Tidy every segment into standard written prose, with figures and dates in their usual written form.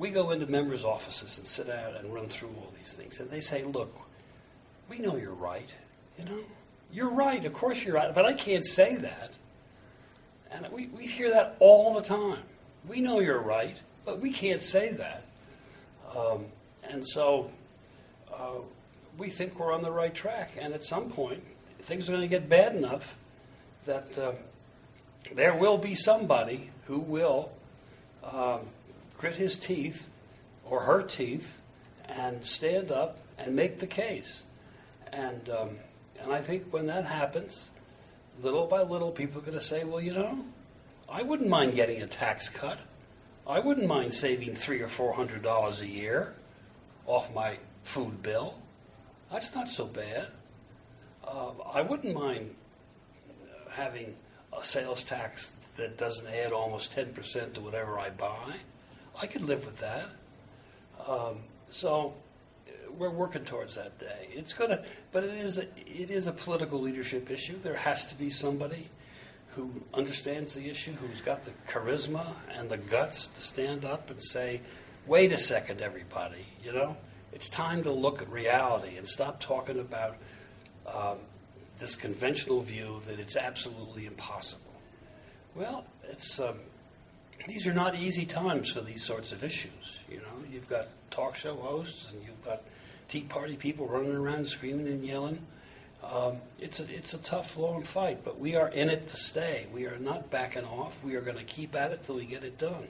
we go into members' offices and sit down and run through all these things, and they say, look, we know you're right, you know? You're right, of course you're right, but I can't say that. And we hear that all the time. We know you're right, but we can't say that. And so we think we're on the right track, and at some point, things are going to get bad enough that there will be somebody who will grit his teeth or her teeth and stand up and make the case. And I think when that happens, little by little, people are going to say, well, you know, I wouldn't mind getting a tax cut. I wouldn't mind saving $300 or $400 a year off my food bill. That's not so bad. I wouldn't mind having a sales tax that doesn't add almost 10% to whatever I buy. I could live with that. So we're working towards that day. But it is a political leadership issue. There has to be somebody who understands the issue, who's got the charisma and the guts to stand up and say, wait a second, everybody, you know, it's time to look at reality and stop talking about this conventional view that it's absolutely impossible. Well, these are not easy times for these sorts of issues. You know, you've got talk show hosts and you've got Tea Party people running around screaming and yelling. It's a tough, long fight, but we are in it to stay. We are not backing off. We are going to keep at it till we get it done.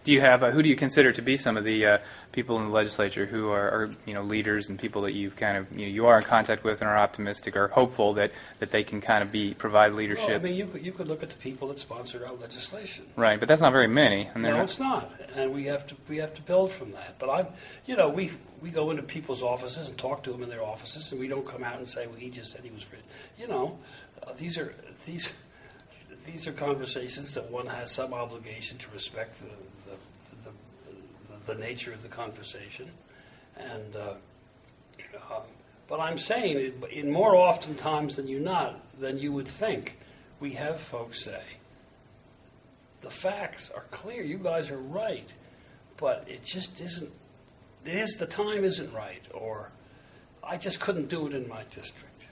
Do you have who do you consider to be some of the people in the legislature who are leaders and people that you've kind of you are in contact with and are optimistic or hopeful that they can kind of provide leadership? Well, I mean, you could look at the people that sponsor our legislation. Right, but that's not very many. No, it's not, and we have to build from that. But we go into people's offices and talk to them in their offices, and we don't come out and say, well, he just said he was free. These are conversations that one has some obligation to respect the nature of the conversation, and but I'm saying in more often times than you would think, we have folks say the facts are clear. You guys are right, but it just isn't. The time isn't right, or I just couldn't do it in my district.